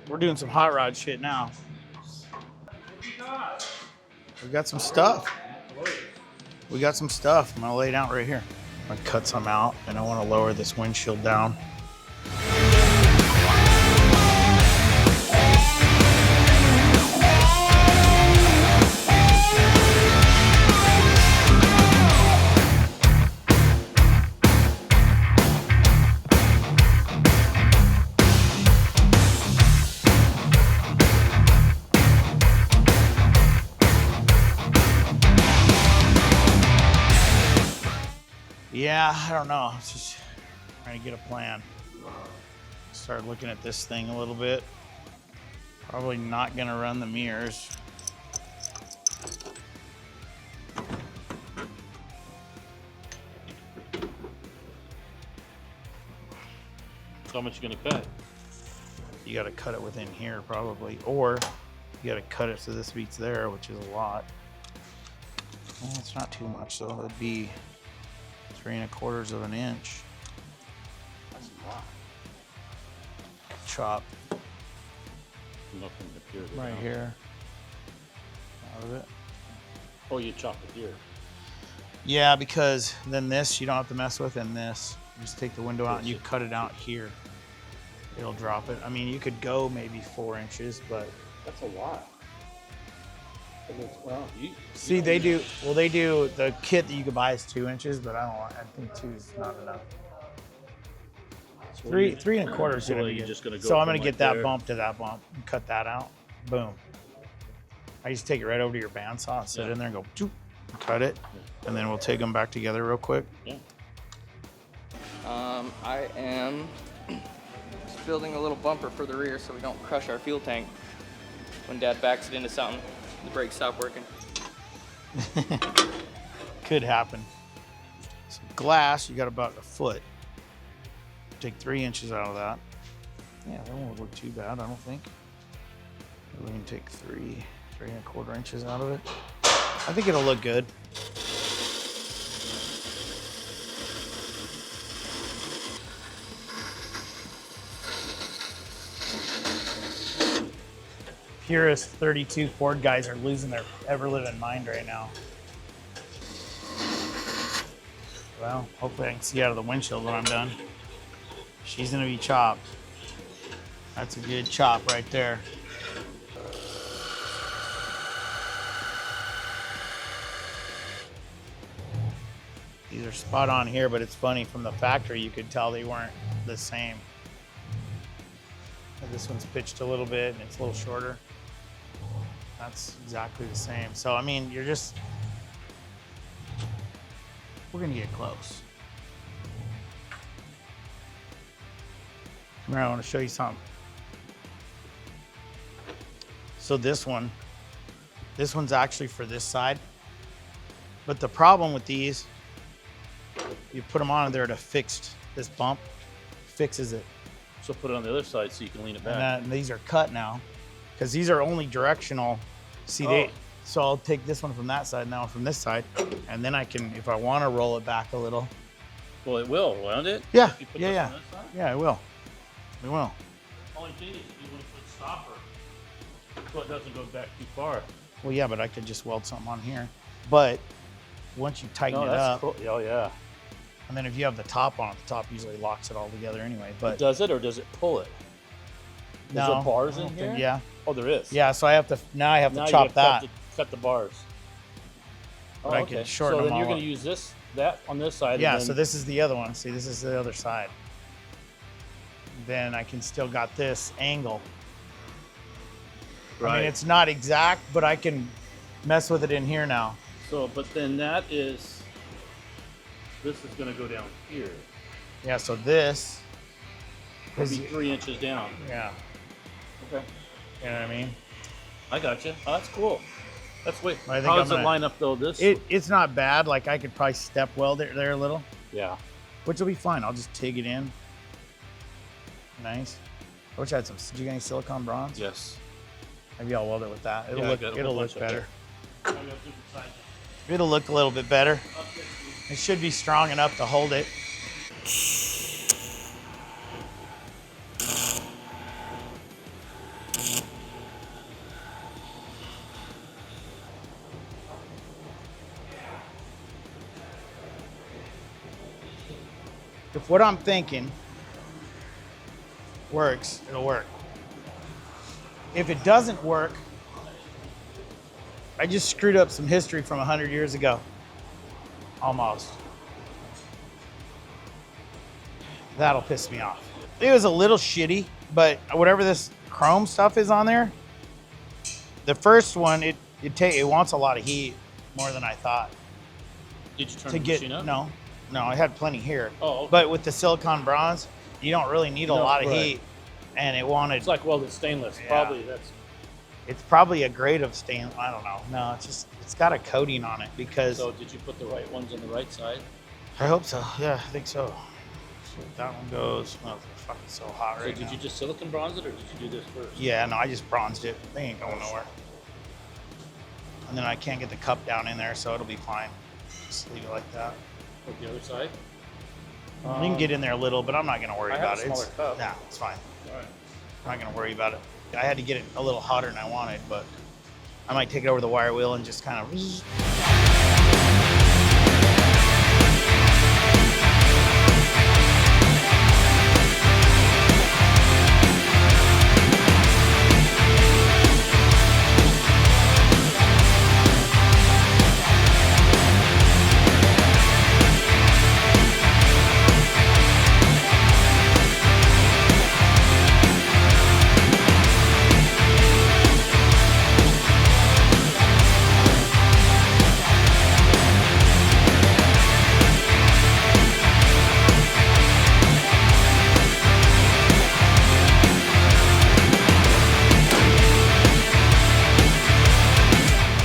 We're doing some hot rod shit now. We got some stuff. We got some stuff. I'm gonna lay it out right here. I'm gonna cut some out, and I want to lower this windshield down. Yeah, I don't know. It's just trying to get a plan. Start looking at this thing a little bit. Probably not gonna run the mirrors. So how much you gonna cut? You gotta cut it within here probably, or you gotta cut it so this meets there, which is a lot. Well, it's not too much, so it'd be 3 3/4 of an inch. That's a lot. Chop Nothing appears right here out of it. Oh, you chop it here. Yeah, because then this you don't have to mess with, and this you just take the window out and you cut it out here. It'll drop it. I mean, you could go maybe 4 inches, but That's a lot. Well, see, they do. Well, they do. The kit that you could buy is 2 inches, but I think 2 is not enough. So 3 3/4 is gonna be good. Just gonna go so I'm gonna from get like that there. bump to that bump and cut that out. Boom. I just take it right over to your bandsaw and sit in there and go, choop, cut it, and then we'll take them back together real quick. Yeah. I am just building a little bumper for the rear so we don't crush our fuel tank when Dad backs it into something. The brakes stop working. Could happen. So glass, you got about a foot. Take 3 inches out of that. Yeah, that won't look too bad, I don't think. We can take 3 3/4 inches out of it. I think it'll look good. Purist 32 Ford guys are losing their ever-living mind right now. Well, hopefully I can see out of the windshield when I'm done. She's gonna be chopped. That's a good chop right there. These are spot on here, but it's funny, from the factory you could tell they weren't the same. This one's pitched a little bit and it's a little shorter. That's exactly the same. So, I mean, we're gonna get close. Come here, I wanna show you something. So this one's actually for this side. But the problem with these, you put them on there to fix this bump, fixes it. So put it on the other side so you can lean it back. And these are cut now, because these are only directional. See, so I'll take this one from that side, now from this side, and then I can, if I want to roll it back a little. Well, it will, won't it? Yeah, If you put yeah, this yeah. on this side? Yeah, it will. It will. Only thing is you want to put stopper so it doesn't go back too far. Well, yeah, but I could just weld something on here. But once you tighten it up, cool. Oh, yeah. and then if you have the top on it, the top usually locks it all together anyway. But Does it or does it pull it? Is no, there bars I in don't here? think- yeah, Oh, there is. yeah. So I have to now you chop gotta that. Cut the bars. But I can shorten So them then you're all going to up. use that on this side. Yeah, and then, so this is the other one. See, this is the other side. Then I can still got this angle. Right. I mean, it's not exact, but I can mess with it in here now. So, but then this is going to go down here. Yeah, so this It'll be 3 inches down. yeah, Okay. you know what I mean? I got you. Oh, that's cool. That's way. I think How I'm does it gonna- line up though? This. It's not bad. Like I could probably step weld it there a little, Yeah. which will be fine. I'll just TIG it in. Nice. I wish I had some. Did you get any silicone bronze? Yes. Maybe I'll weld it with that. It'll Yeah, I look. got a whole It'll bunch look up better. there. It'll look a little bit better. It should be strong enough to hold it. If what I'm thinking works, it'll work. If it doesn't work, I just screwed up some history from 100 years ago. Almost. That'll piss me off. It was a little shitty, but whatever this chrome stuff is on there, the first one, it wants a lot of heat, more than I thought. Did you turn To the get, machine up? no, I had plenty here. Oh, okay. But with the silicon bronze, you don't really need a lot of right. heat. And it wanted, It's like welded stainless. Yeah. Probably that's. it's probably a grade of stain, I don't know. No, it's got a coating on it because, So did you put the right ones on the right side? I hope so. Yeah, I think so. So that one goes, well, it's fucking so hot So right did now. you just silicon bronze it, or did you do this first? Yeah, no, I just bronzed it. They ain't going nowhere. And then I can't get the cup down in there, so it'll be fine. Just leave it like that. With the other side? You can get in there a little, but I'm not gonna worry I have about a it. smaller cup. Nah, it's fine. All right. I'm not gonna worry about it. I had to get it a little hotter than I wanted, but I might take it over the wire wheel and just kind of.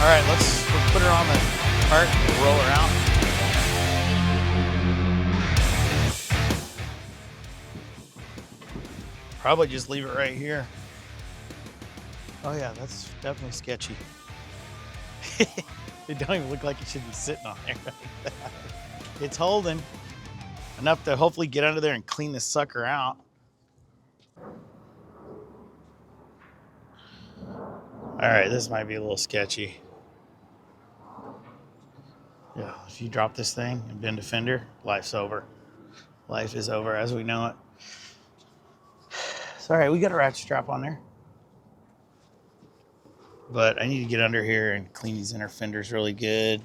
All right, let's put her on the cart and roll her out. Probably just leave it right here. Oh yeah, that's definitely sketchy. It don't even look like it should be sitting on there. It's holding enough to hopefully get under there and clean this sucker out. All right, this might be a little sketchy. Yeah, if you drop this thing and bend a fender, life's over. Life is over as we know it. It's all right, we got a ratchet strap on there. But I need to get under here and clean these inner fenders really good.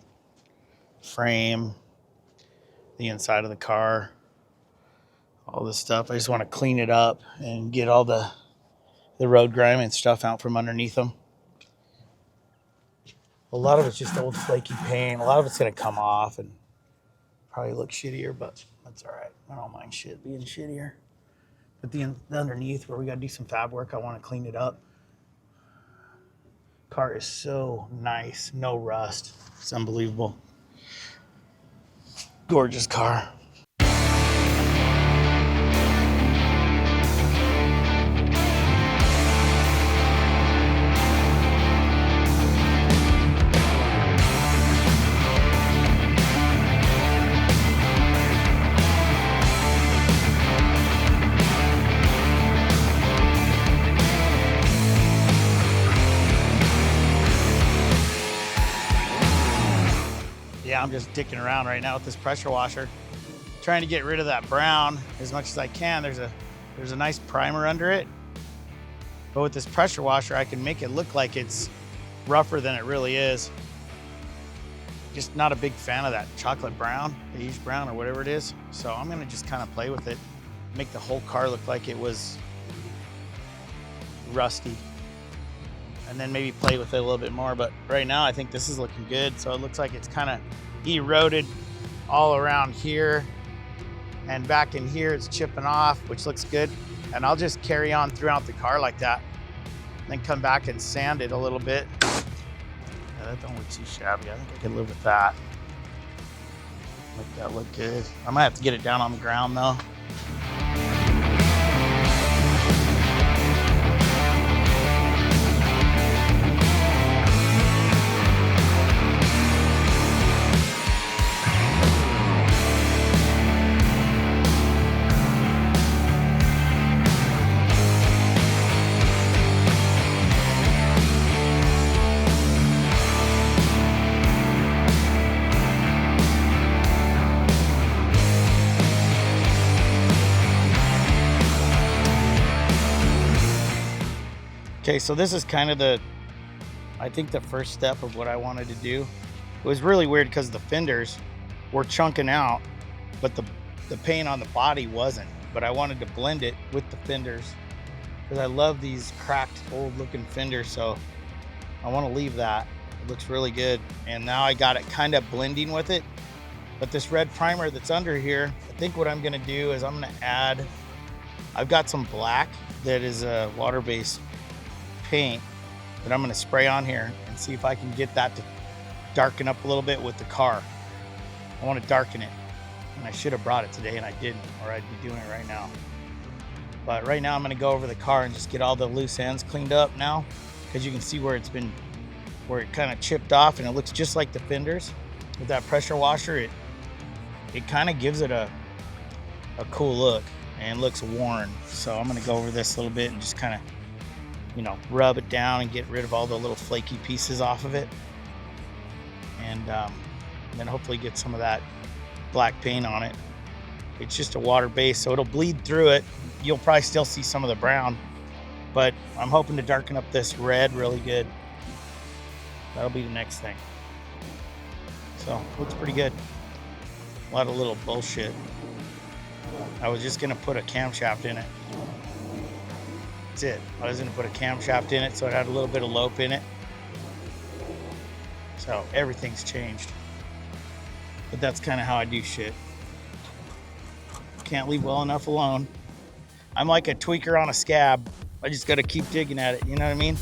Frame, the inside of the car, all this stuff. I just want to clean it up and get all the road grime and stuff out from underneath them. A lot of it's just old flaky paint. A lot of it's going to come off and probably look shittier, but that's all right. I don't mind shit being shittier. But the underneath where we got to do some fab work, I want to clean it up. Car is so nice. No rust. It's unbelievable. Gorgeous car. Yeah, I'm just dicking around right now with this pressure washer, trying to get rid of that brown as much as I can. There's a nice primer under it, but with this pressure washer, I can make it look like it's rougher than it really is. Just not a big fan of that chocolate brown, beige brown, or whatever it is. So I'm gonna just kind of play with it, make the whole car look like it was rusty, and then maybe play with it a little bit more. But right now I think this is looking good. So it looks like it's kind of eroded all around here, and back in here it's chipping off, which looks good. And I'll just carry on throughout the car like that, then come back and sand it a little bit. Yeah, that don't look too shabby. I think I could live with that. Make that look good. I might have to get it down on the ground though. Okay, so this is kind of I think the first step of what I wanted to do. It was really weird because the fenders were chunking out, but the paint on the body wasn't. But I wanted to blend it with the fenders because I love these cracked old looking fenders. So I want to leave that. It looks really good. And now I got it kind of blending with it. But this red primer that's under here, I think what I'm going to do is I'm going to add, I've got some black that is a water-based paint that I'm going to spray on here and see if I can get that to darken up a little bit with the car. I want to darken it, and I should have brought it today and I didn't, or I'd be doing it right now. But right now I'm going to go over the car and just get all the loose ends cleaned up now, because you can see where it kind of chipped off, and it looks just like the fenders. With that pressure washer, it kind of gives it a cool look and looks worn. So I'm going to go over this a little bit and just kind of, rub it down and get rid of all the little flaky pieces off of it. And then hopefully get some of that black paint on it. It's just a water base, so it'll bleed through it. You'll probably still see some of the brown, but I'm hoping to darken up this red really good. That'll be the next thing. So, looks pretty good. A lot of little bullshit. I was just gonna put a camshaft in it. That's it. I was gonna put a camshaft in it so it had a little bit of lope in it. So everything's changed. But that's kind of how I do shit. Can't leave well enough alone. I'm like a tweaker on a scab. I just gotta keep digging at it, you know what I mean?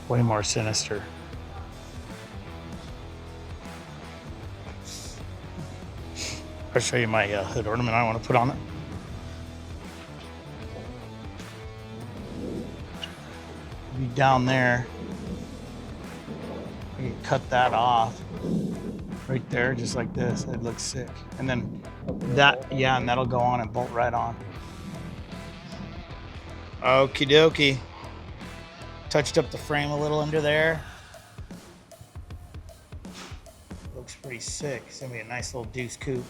Way more sinister. I'll show you my hood ornament I want to put on it. Be down there. You can cut that off right there, just like this. It looks sick. And then that, yeah, and that'll go on and bolt right on. Okie dokie. Touched up the frame a little under there. Looks pretty sick. It's gonna be a nice little Deuce coupe.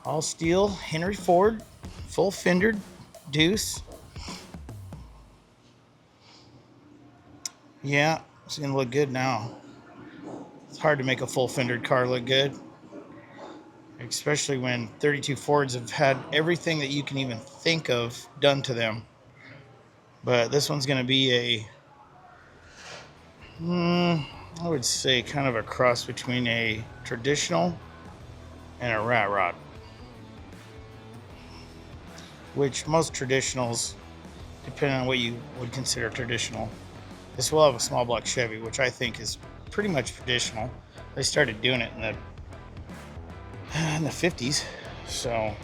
All steel, Henry Ford, full fendered Deuce. Yeah, it's gonna look good now. It's hard to make a full fendered car look good, especially when 32 Fords have had everything that you can even think of done to them. But this one's going to be I would say kind of a cross between a traditional and a rat rod. Which most traditionals, depending on what you would consider traditional. This will have a small block Chevy, which I think is pretty much traditional. They started doing it in the 50s. So,